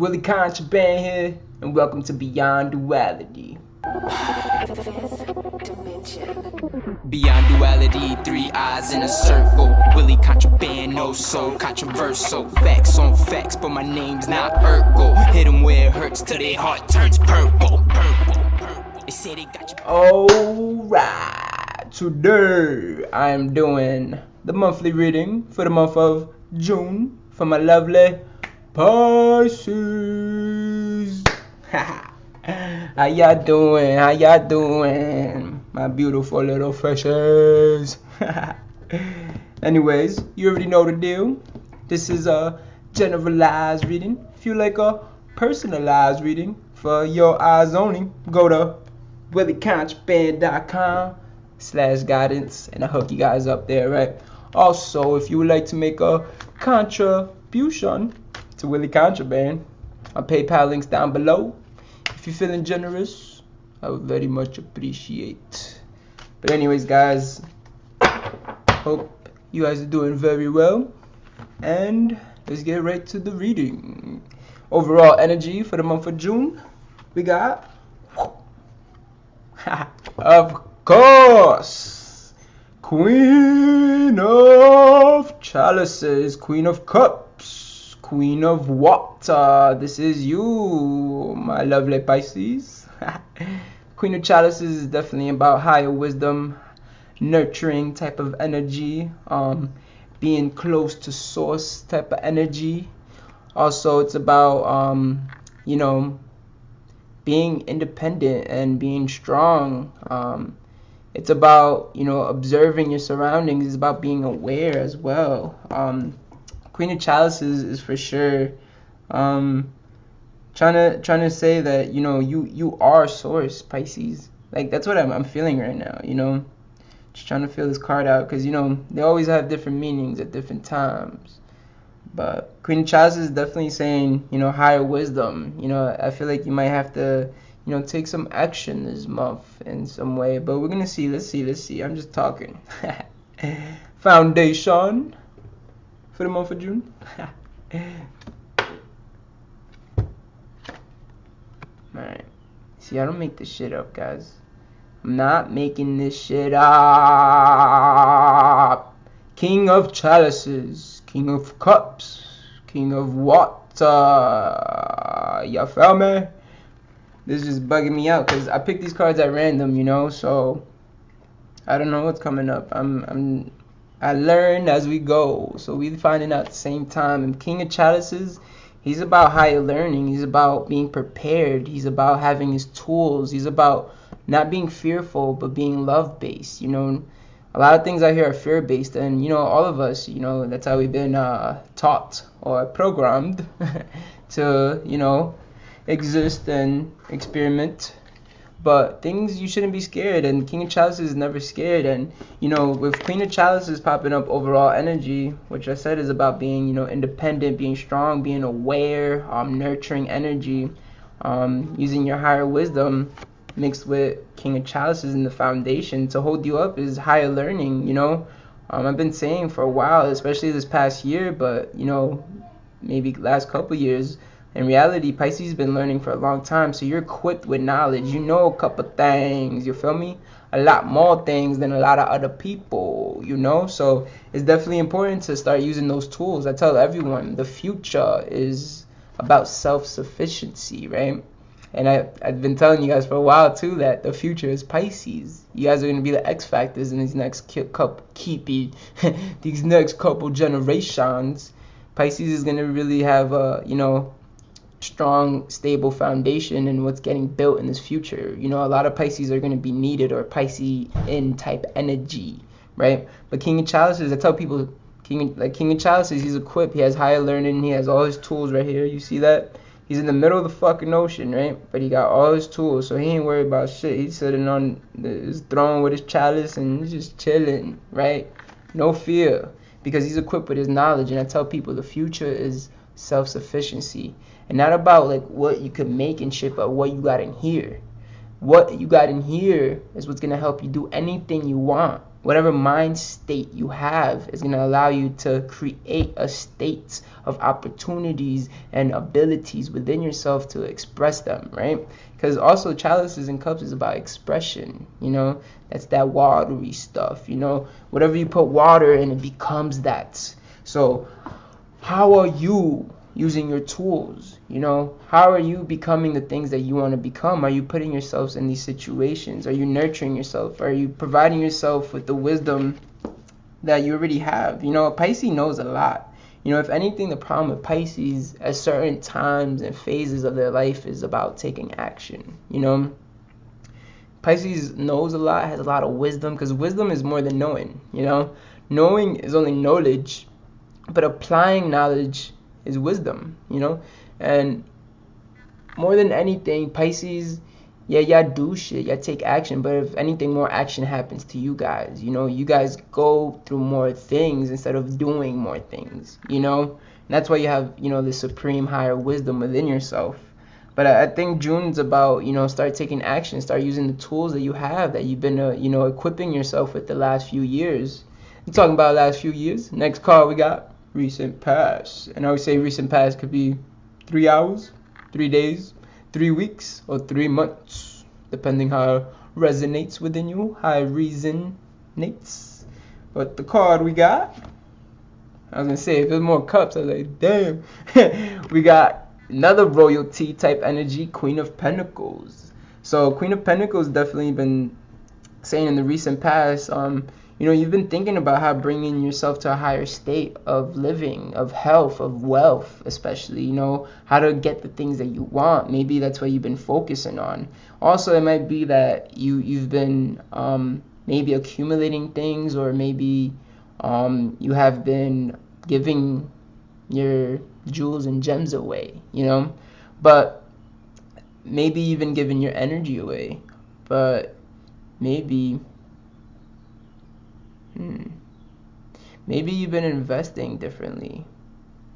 Willie Contraband here, and welcome to Beyond Duality. Beyond duality, three eyes in a circle. Willie Contraband, no soul, controversial. Facts on facts, but my name's not Urkel. Hit 'em where it hurts till their heart turns purple. They say they got you. Alright, today I am doing the monthly reading for the month of June for my lovely Pisces. How y'all doing? How y'all doing? My beautiful little fishes. Anyways, you already know the deal. This is a generalized reading. If you like a personalized reading for your eyes only, go to williecontraband.com/guidance and I'll hook you guys up there, right? Also, if you would like to make a contribution to Willie Contraband, our PayPal link's down below. If you're feeling generous, I would very much appreciate. But anyways, guys, hope you guys are doing very well. And let's get right to the reading. Overall energy for the month of June, we got, of course, Queen of Chalices, Queen of Cups, Queen of Water. This is you, my lovely Pisces. Queen of Chalices is definitely about higher wisdom, nurturing type of energy, being close to source type of energy. Also, it's about being independent and being strong. It's about observing your surroundings. It's about being aware as well. Queen of Chalices is for sure trying to say that you are source, Pisces. Like, that's what I'm feeling right now. Just trying to feel this card out, because they always have different meanings at different times. But Queen of Chalices is definitely saying higher wisdom. I feel like you might have to take some action this month in some way, but we're gonna see. Let's see. I'm just talking. Foundation for the month of June. Alright. See, I don't make this shit up, guys. I'm not making this shit up. King of Chalices, King of Cups, King of Water. You feel me? This is just bugging me out because I picked these cards at random, so I don't know what's coming up. I learn as we go, so we finding out at the same time. And King of Chalices, he's about higher learning. He's about being prepared. He's about having his tools. He's about not being fearful, but being love-based. A lot of things out here are fear-based, and all of us, that's how we've been taught or programmed to, exist and experiment. But things, you shouldn't be scared, and King of Chalices is never scared. And with Queen of Chalices popping up, overall energy, which I said is about being independent, being strong, being aware, nurturing energy, using your higher wisdom mixed with King of Chalices in the foundation to hold you up is higher learning. I've been saying for a while, especially this past year, but maybe last couple years. In reality, Pisces has been learning for a long time, so you're equipped with knowledge. A couple things, you feel me? A lot more things than a lot of other people, So it's definitely important to start using those tools. I tell everyone, the future is about self-sufficiency, right? And I've been telling you guys for a while, too, that the future is Pisces. You guys are going to be the X factors in these next these next couple generations. Pisces is going to really have a, strong, stable foundation in what's getting built in this future. A lot of Pisces are going to be needed, or Pisces-in type energy, right? But King of Chalices, I tell people, King of Chalices, he's equipped. He has higher learning. He has all his tools right here. You see that? He's in the middle of the fucking ocean, right? But he got all his tools, so he ain't worried about shit. He's sitting on his throne with his chalice and he's just chilling, right? No fear, because he's equipped with his knowledge. And I tell people the future is self-sufficiency, and not about like what you can make and shit, but what you got in here. What you got in here is what's gonna help you do anything you want. whatever mind state you have is going to allow you to create a state of opportunities and abilities within yourself to express them, right? Because also chalices and cups is about expression, you know. That's that watery stuff, you know. Whatever you put water in, it becomes that. So how are you using your tools, you know? How are you becoming the things that you want to become? Are you putting yourselves in these situations? Are you nurturing yourself? Are you providing yourself with the wisdom that you already have? You know, a Pisces knows a lot. You know, if anything, the problem with Pisces at certain times and phases of their life is about taking action, you know? Pisces knows a lot, has a lot of wisdom, because wisdom is more than knowing, you know? Knowing is only knowledge, but applying knowledge is wisdom, you know. And more than anything, Pisces, yeah, y'all do shit, y'all take action, but if anything, more action happens to you guys, you know. You guys go through more things instead of doing more things, you know. And that's why you have, you know, the supreme higher wisdom within yourself. But I think June's about, you know, start taking action, start using the tools that you have, that you've been, you know, equipping yourself with the last few years. I'm talking about the last few years. Next card we got, recent past. And I would say recent past could be 3 hours, 3 days, 3 weeks, or 3 months, depending how it resonates within you, how it resonates. But the card we got, I was gonna say, if there's more cups, I was like, damn. We got another royalty type energy, Queen of Pentacles. So Queen of Pentacles definitely been saying in the recent past, you know, you've been thinking about how bringing yourself to a higher state of living, of health, of wealth, especially, you know, how to get the things that you want. Maybe that's what you've been focusing on. Also, it might be that you've been maybe accumulating things, or maybe you have been giving your jewels and gems away, you know. But maybe you've been giving your energy away. But maybe you've been investing differently.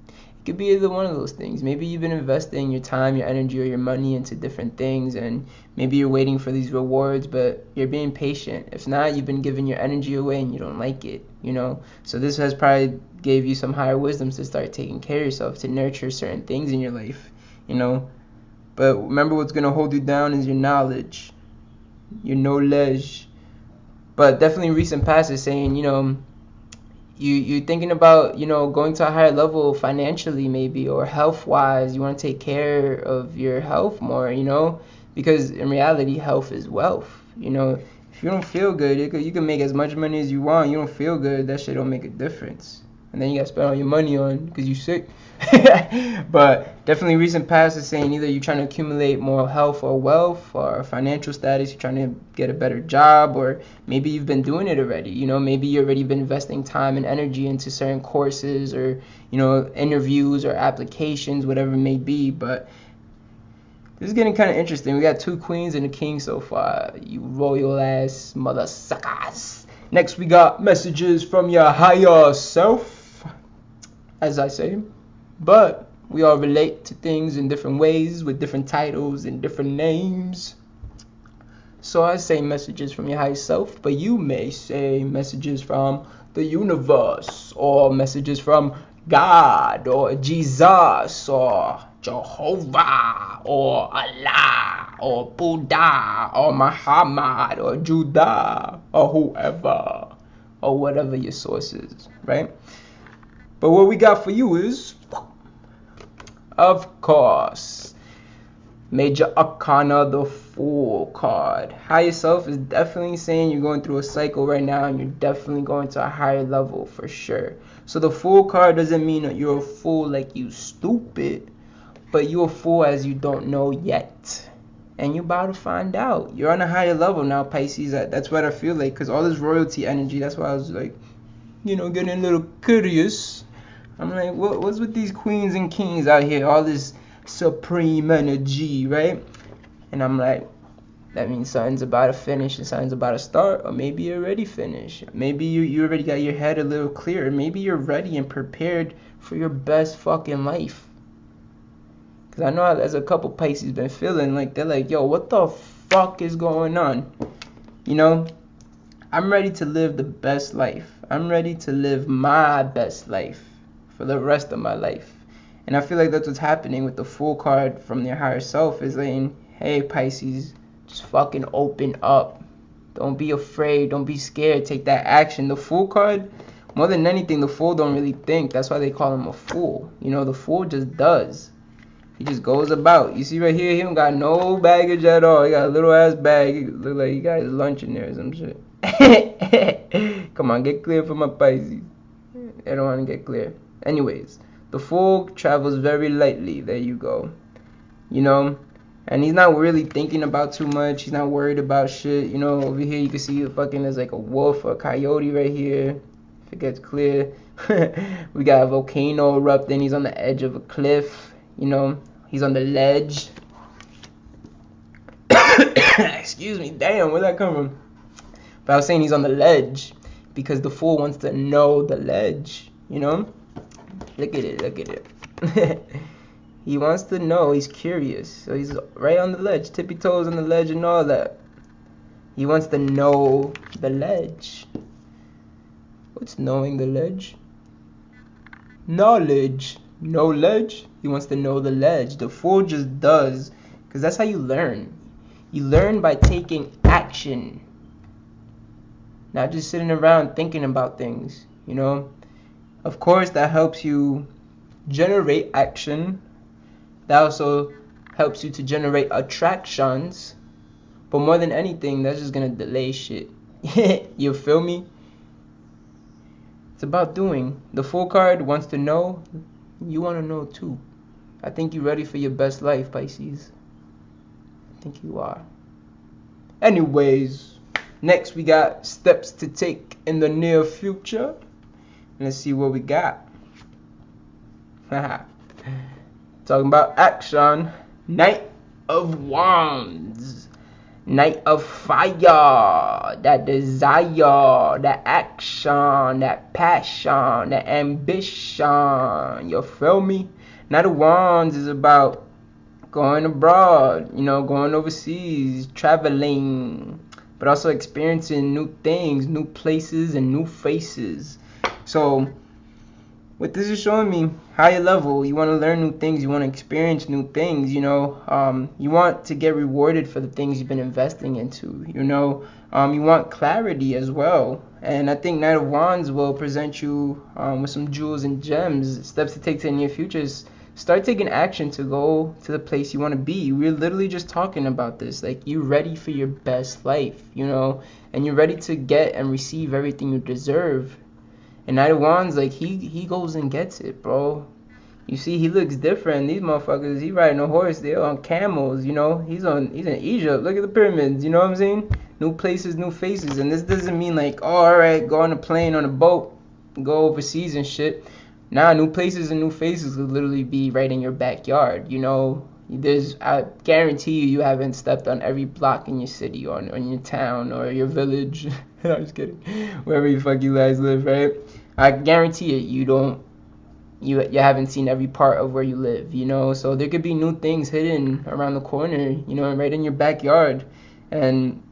It could be either one of those things. Maybe you've been investing your time, your energy, or your money into different things, and maybe you're waiting for these rewards, but you're being patient. If not, you've been giving your energy away and you don't like it, you know. So this has probably gave you some higher wisdoms to start taking care of yourself, to nurture certain things in your life, you know. But remember, what's going to hold you down is your knowledge, your knowledge. But definitely recent past is saying, you know, you're thinking about, you know, going to a higher level financially, maybe, or health wise. You want to take care of your health more, you know, because in reality, health is wealth. You know, if you don't feel good, you can make as much money as you want. You don't feel good, that shit don't make a difference. And then you got to spend all your money on because you're sick. But definitely recent past is saying either you're trying to accumulate more health or wealth or financial status, you're trying to get a better job, or maybe you've been doing it already. You know, maybe you've already been investing time and energy into certain courses, or, you know, interviews or applications, whatever it may be. But this is getting kind of interesting. We got 2 queens and a king so far, you royal ass mother suckers. Next we got messages from your higher self, as I say. But we all relate to things in different ways, with different titles and different names. So I say messages from your higher self, but you may say messages from the universe, or messages from God, or Jesus, or Jehovah, or Allah, or Buddha, or Muhammad, or Judah, or whoever, or whatever your source is, right? But what we got for you is, of course, Major Arcana, the Fool card. Higher self is definitely saying you're going through a cycle right now, and you're definitely going to a higher level for sure. So the Fool card doesn't mean that you're a fool like you stupid, but you're a fool as you don't know yet. And you're about to find out. You're on a higher level now, Pisces. That's what I feel like, because all this royalty energy, that's why I was like, you know, getting a little curious. I'm like, what's with these queens and kings out here? All this supreme energy, right? And I'm like, that means something's about to finish and something's about to start. Or maybe you're already finished. Maybe you already got your head a little clearer. Maybe you're ready and prepared for your best fucking life. Because I know there's a couple Pisces been feeling like, they're like, yo, what the fuck is going on? You know? I'm ready to live the best life. I'm ready to live my best life for the rest of my life. And I feel like that's what's happening with the Fool card from their higher self, is saying, hey Pisces, just fucking open up. Don't be afraid. Don't be scared. Take that action. The Fool card, more than anything, the Fool don't really think. That's why they call him a fool. You know, the Fool just does. He just goes about. You see right here, he don't got no baggage at all. He got a little ass bag. He look like he got his lunch in there or some shit. Come on, get clear for my Pisces. I don't want to get clear. Anyways, the Fool travels very lightly. There you go. You know, and he's not really thinking about too much. He's not worried about shit. You know, over here you can see there's like a wolf or a coyote right here. If it gets clear. We got a volcano erupting. He's on the edge of a cliff. You know, he's on the ledge. Excuse me, damn, where'd that come from? But I was saying he's on the ledge because the Fool wants to know the ledge, you know? Look at it. He wants to know, he's curious. So he's right on the ledge, tippy toes on the ledge and all that. He wants to know the ledge. What's knowing the ledge? Knowledge. No ledge? He wants to know the ledge. The Fool just does, because that's how you learn. You learn by taking action. Not just sitting around thinking about things, you know? Of course, that helps you generate action. That also helps you to generate attractions. But more than anything, that's just gonna delay shit. You feel me? It's about doing. The Fool card wants to know. You want to know too. I think you're ready for your best life, Pisces. I think you are. Anyways, next we got steps to take in the near future. Let's see what we got. Talking about action. Knight of Wands. Knight of Fire. That desire, that action, that passion, that ambition. You feel me? Knight of Wands is about going abroad, you know, going overseas, traveling, but also experiencing new things, new places, and new faces. So what this is showing me, higher level, you want to learn new things, you want to experience new things, you know, you want to get rewarded for the things you've been investing into, you know, you want clarity as well. And I think Knight of Wands will present you with some jewels and gems. Steps to take to the near future is start taking action to go to the place you want to be. We're literally just talking about this, like, you're ready for your best life, you know, and you're ready to get and receive everything you deserve. And Knight of Wands, like, he goes and gets it, bro. You see, he looks different. These motherfuckers, he riding a horse, they're on camels, you know. He's in Egypt. Look at the pyramids, you know what I'm saying? New places, new faces. And this doesn't mean like, oh, all right, go on a plane, on a boat, go overseas and shit. Nah, new places and new faces could literally be right in your backyard, you know. I guarantee you haven't stepped on every block in your city or in your town or your village. I'm just kidding. Wherever the fuck you guys live, right? I guarantee it, you haven't seen every part of where you live, you know. So there could be new things hidden around the corner, you know, right in your backyard. And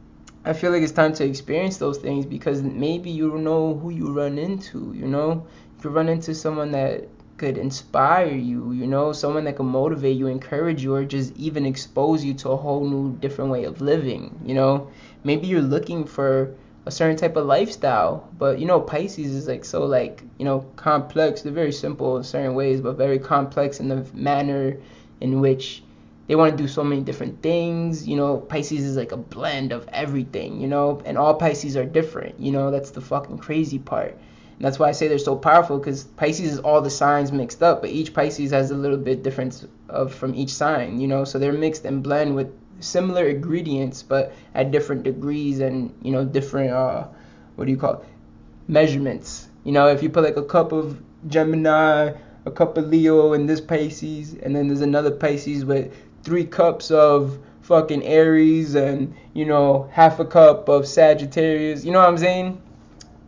I feel like it's time to experience those things, because maybe you don't know who you run into, you know. If you run into someone that could inspire you, you know, someone that could motivate you, encourage you, or just even expose you to a whole new different way of living, you know. Maybe you're looking for a certain type of lifestyle, but you know, Pisces is like so, like, you know, complex. They're very simple in certain ways, but very complex in the manner in which they want to do so many different things. You know, Pisces is like a blend of everything, you know, and all Pisces are different, you know. That's the fucking crazy part. And that's why I say they're so powerful, because Pisces is all the signs mixed up, but each Pisces has a little bit difference from each sign, you know. So they're mixed and blend with similar ingredients, but at different degrees and, you know, different measurements. You know, if you put like a cup of Gemini, a cup of Leo, and this Pisces, and then there's another Pisces with 3 cups of fucking Aries, and, you know, half a cup of Sagittarius, you know what I'm saying?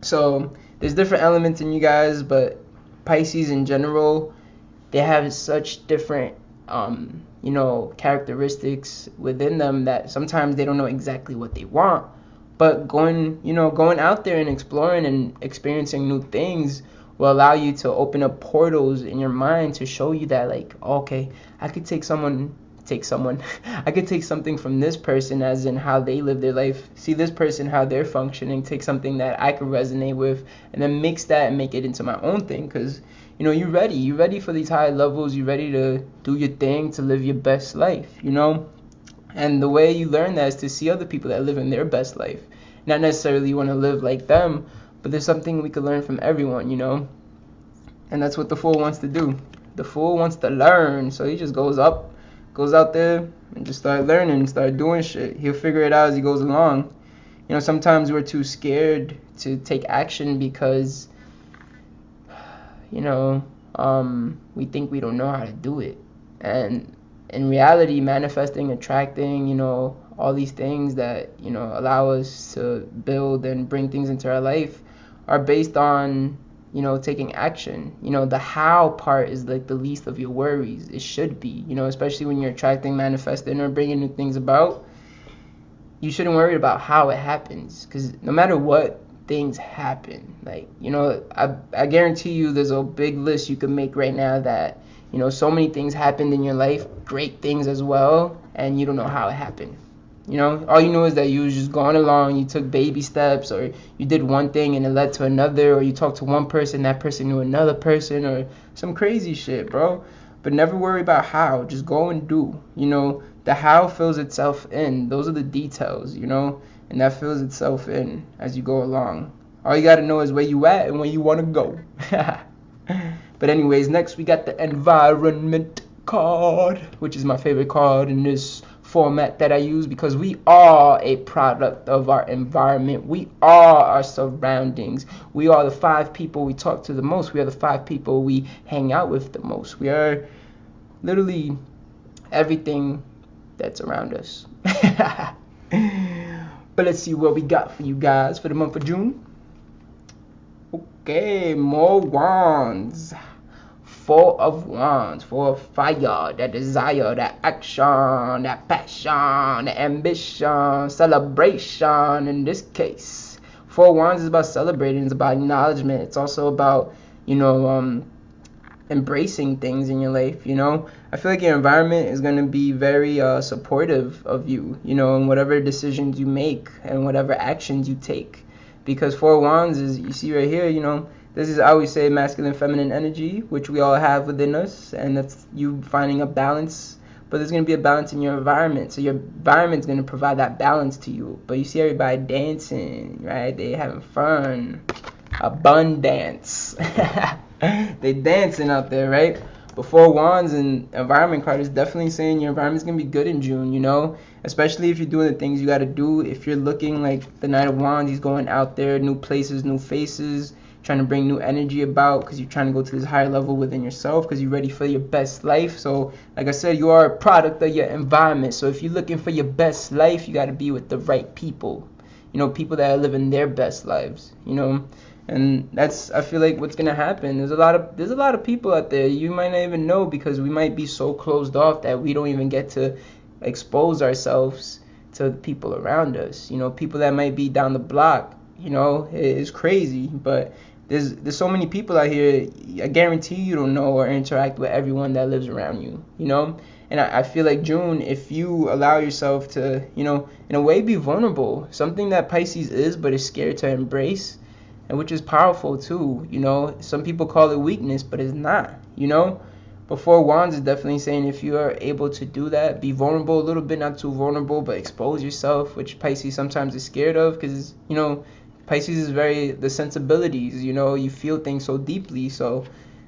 So there's different elements in you guys, but Pisces in general, they have such different you know, characteristics within them that sometimes they don't know exactly what they want, But going out there and exploring and experiencing new things will allow you to open up portals in your mind to show you that, like, okay, I could take I could take something from this person, as in how they live their life, see this person how they're functioning, take something that I could resonate with, and then mix that and make it into my own thing. Because you're ready for these high levels, you're ready to do your thing, to live your best life, and the way you learn that is to see other people that live in their best life. Not necessarily you want to live like them, but there's something we can learn from everyone, and that's what the Fool wants to do. The Fool wants to learn, so he just goes out there and just start learning, start doing shit. He'll figure it out as he goes along. Sometimes we're too scared to take action because we think we don't know how to do it. And in reality, manifesting, attracting, all these things that, allow us to build and bring things into our life are based on, taking action. The how part is like the least of your worries. It should be, especially when you're attracting, manifesting, or bringing new things about. You shouldn't worry about how it happens, because no matter what, things happen. Like, I guarantee you there's a big list you can make right now that, so many things happened in your life, great things as well, and you don't know how it happened. All you know is that you was just going along, you took baby steps, or you did one thing and it led to another, or you talked to one person, that person knew another person, or some crazy shit, bro. But never worry about how, just go and do. The how fills itself in. Those are the details, and that fills itself in as you go along. All you gotta know is where you at and where you wanna go. But anyways, next we got the environment card, which is my favorite card in this format that I use, because we are a product of our environment. We are our surroundings. We are the 5 people we talk to the most. We are the 5 people we hang out with the most. We are literally everything that's around us. But let's see what we got for you guys for the month of June. Okay, more wands. 4 of Wands, 4 of fire, that desire, that action, that passion, that ambition, celebration in this case. 4 of Wands is about celebrating, it's about acknowledgement, it's also about, embracing things in your life, I feel like your environment is going to be very supportive of you, in whatever decisions you make and whatever actions you take. Because 4 of Wands is, you see right here, this is, I always say, masculine, feminine energy, which we all have within us, and that's you finding a balance. But there's going to be a balance in your environment, so your environment's going to provide that balance to you. But you see everybody dancing, right? They having fun, abundance. They dancing out there, right? But 4 Wands and environment card is definitely saying your environment's going to be good in June, especially if you're doing the things you got to do. If you're looking like the Knight of Wands, he's going out there, new places, new faces, trying to bring new energy about, because you're trying to go to this higher level within yourself, because you're ready for your best life. So like I said, you are a product of your environment. So if you're looking for your best life, you got to be with the right people, people that are living their best lives, and that's, I feel like, what's gonna happen. There's a lot of people out there you might not even know, because we might be so closed off that we don't even get to expose ourselves to the people around us. People that might be down the block, it's crazy, but there's so many people out here. I guarantee you don't know or interact with everyone that lives around you, and I feel like June, if you allow yourself to, in a way, be vulnerable, something that Pisces is but is scared to embrace, and which is powerful too. Some people call it weakness, but it's not. But 4 Wands is definitely saying, if you are able to do that, be vulnerable a little bit, not too vulnerable, but expose yourself, which Pisces sometimes is scared of, because Pisces is very the sensibilities, you feel things so deeply. So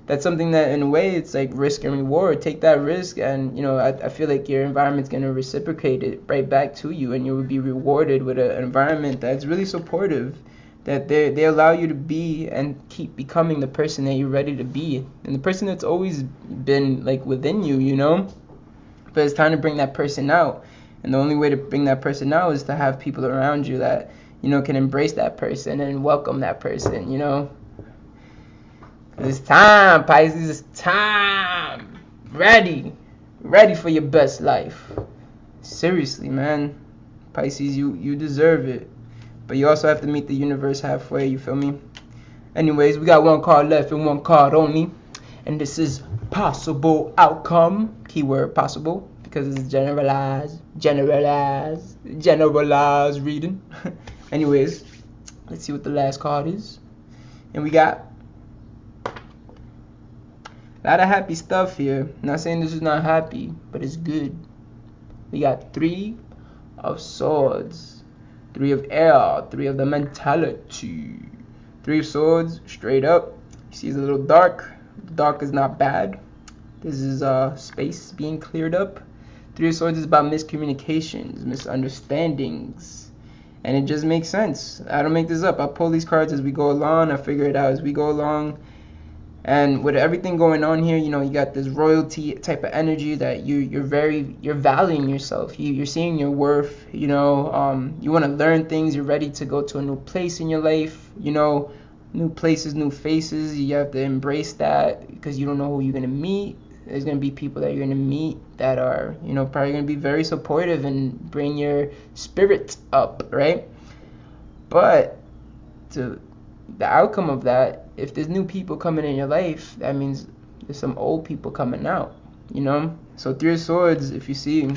that's something that, in a way, it's like risk and reward. Take that risk, and I feel like your environment's going to reciprocate it right back to you, and you will be rewarded with an environment that's really supportive, that they allow you to be and keep becoming the person that you're ready to be, and the person that's always been like within you, but it's time to bring that person out. And the only way to bring that person out is to have people around you that can embrace that person and welcome that person. It's time, Pisces, it's time. Ready for your best life. Seriously, man. Pisces, you deserve it. but you also have to meet the universe halfway, you feel me? Anyways, we got one card left and one card only, and this is possible outcome, keyword possible, because it's generalized reading. Anyways, let's see what the last card is. And we got a lot of happy stuff here. Not saying this is not happy, but it's good. We got 3 of Swords, 3 of Air, 3 of the mentality. 3 of Swords, straight up. You see it's a little dark. Dark is not bad. This is space being cleared up. 3 of Swords is about miscommunications, misunderstandings. And it just makes sense. I don't make this up. I pull these cards as we go along. I figure it out as we go along. And with everything going on here, you know, you got this royalty type of energy that you're valuing yourself. You're seeing your worth. You know, you want to learn things. You're ready to go to a new place in your life. You know, new places, new faces. You have to embrace that because you don't know who you're gonna meet. There's gonna be people that you're gonna meet that are, you know, probably gonna be very supportive and bring your spirit up, right? But to the outcome of that, if there's new people coming in your life, that means there's some old people coming out, you know? So 3 of Swords, if you see,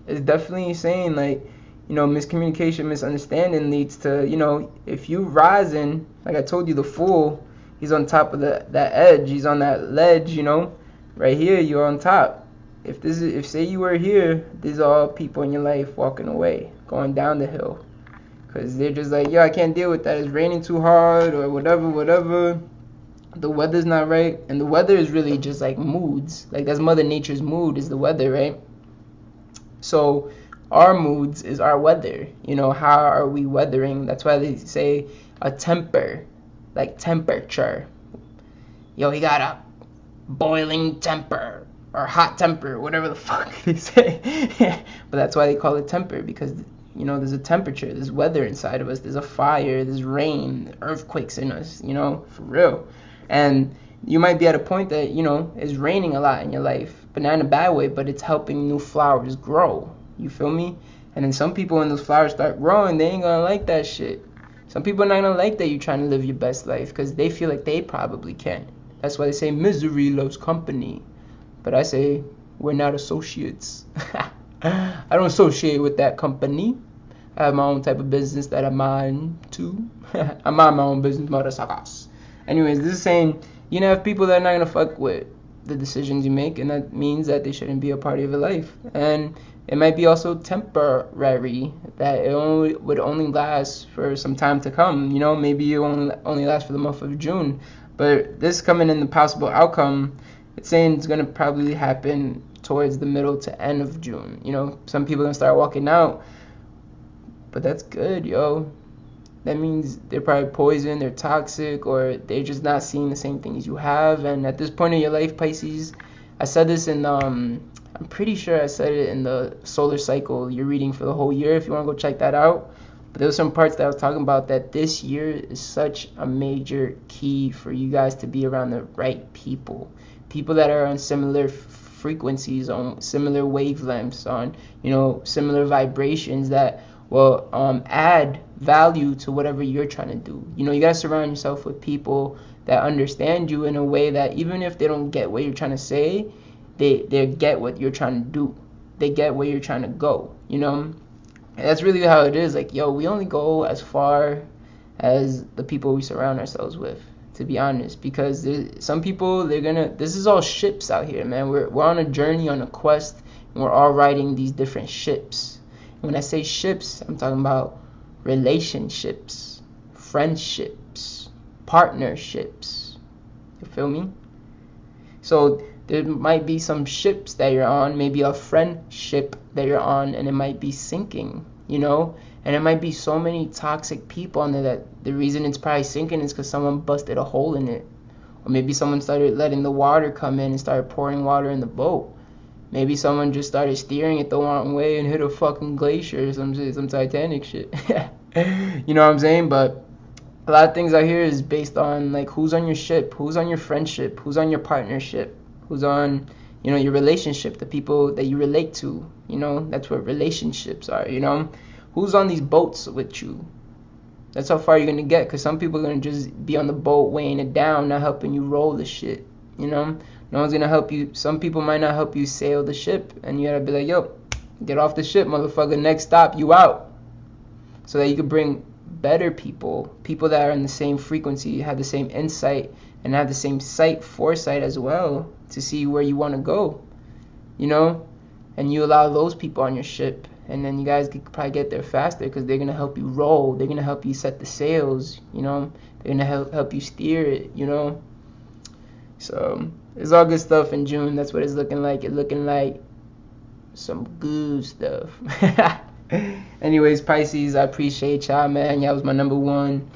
it's definitely saying, like, you know, miscommunication, misunderstanding leads to, you know, if you rising, like I told you, the Fool, he's on top of that edge, he's on that ledge, you know? Right here, you're on top. If say you were here, these are all people in your life walking away, going down the hill. Because they're just like, yo, I can't deal with that. It's raining too hard or whatever. The weather's not right. And the weather is really just like moods. Like that's Mother Nature's mood is the weather, right? So our moods is our weather. You know, how are we weathering? That's why they say a temper, like temperature. Yo, he got a boiling temper or hot temper, whatever the fuck they say. But that's why they call it temper, because you know, there's a temperature, there's weather inside of us, there's a fire, there's rain, earthquakes in us, you know, for real. And you might be at a point that, you know, it's raining a lot in your life, but not in a bad way, but it's helping new flowers grow. You feel me? And then some people, when those flowers start growing, they ain't gonna like that shit. Some people are not gonna like that you're trying to live your best life because they feel like they probably can't. That's why they say misery loves company. But I say we're not associates. I don't associate with that company. I have my own type of business that I mind too. I mind my own business, motherfuckers. Anyways, this is saying you know have people that are not gonna fuck with the decisions you make, and that means that they shouldn't be a part of your life. And it might be also temporary, that it would only last for some time to come. You know, maybe it only last for the month of June. But this coming in the possible outcome, it's saying it's gonna probably happen towards the middle to end of June. You know, some people are gonna start walking out, but that's good, yo. That means they're probably poison, they're toxic, or they're just not seeing the same things you have. And at this point in your life, Pisces, I said this in I'm pretty sure I said it in the solar cycle you're reading for the whole year, if you want to go check that out. But there were some parts that I was talking about that this year is such a major key for you guys to be around the right people that are on similar frequencies, on similar wavelengths, on, you know, similar vibrations that will add value to whatever you're trying to do. You know, you gotta surround yourself with people that understand you in a way that even if they don't get what you're trying to say, they get what you're trying to do. They get where you're trying to go, you know? And that's really how it is. Like, yo, we only go as far as the people we surround ourselves with, to be honest, because some people, this is all ships out here, man. We're on a journey, on a quest, and we're all riding these different ships. And when I say ships, I'm talking about relationships, friendships, partnerships. You feel me? So there might be some ships that you're on, maybe a friendship that you're on, and it might be sinking, you know? And it might be so many toxic people on there that the reason it's probably sinking is because someone busted a hole in it. Or maybe someone started letting the water come in and started pouring water in the boat. Maybe someone just started steering it the wrong way and hit a fucking glacier or some Titanic shit. You know what I'm saying? But a lot of things out here is based on, like, who's on your ship, who's on your friendship, who's on your partnership, who's on, you know, your relationship, the people that you relate to. You know, that's what relationships are, you know? Who's on these boats with you? That's how far you're gonna get, because some people are gonna just be on the boat weighing it down, not helping you roll the shit, you know? No one's gonna help you. Some people might not help you sail the ship, and you gotta be like, yo, get off the ship, motherfucker, next stop, you out. So that you could bring better people that are in the same frequency, have the same insight, and have the same foresight as well, to see where you want to go, you know? And you allow those people on your ship, and then you guys could probably get there faster, because they're going to help you roll, they're going to help you set the sails, you know? They're going to help you steer it, you know? So it's all good stuff in June. That's what it's looking like. It's looking like some good stuff. Anyways, Pisces, I appreciate y'all, man. Y'all was my number one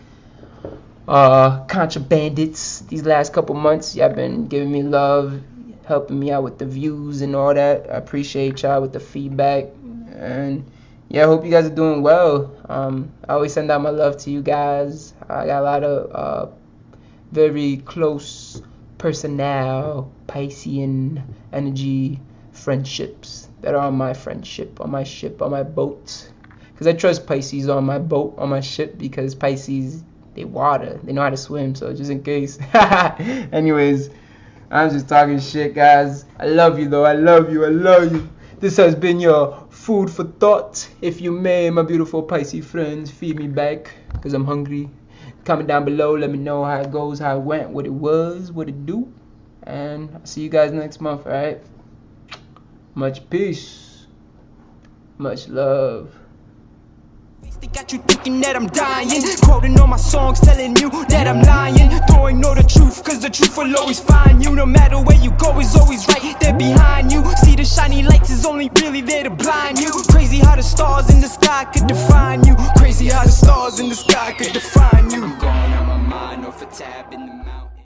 contra bandits these last couple months. Y'all been giving me love, helping me out with the views and all that. I appreciate y'all with the feedback, and yeah, I hope you guys are doing well. I always send out my love to you guys. I got a lot of very close personnel, Piscean energy friendships that are on my friendship, on my ship, on my boat. Because I trust Pisces on my boat, on my ship, because Pisces, they water, they know how to swim, so just in case. Anyways, I'm just talking shit, guys. I love you, though. I love you. I love you. This has been your food for thought. If you may, my beautiful Pisces friends, feed me back, because I'm hungry. Comment down below. Let me know how it goes, how it went, what it was, what it do. And I'll see you guys next month, alright? Much peace. Much love. They got you thinking that I'm dying, quoting all my songs, telling you that I'm lying. Though I know the truth, cause the truth will always find you. No matter where you go, is always right there behind you. See the shiny lights is only really there to blind you. Crazy how the stars in the sky could define you. Crazy how the stars in the sky could define you. I'm going on my mind, off a tab in the mouth.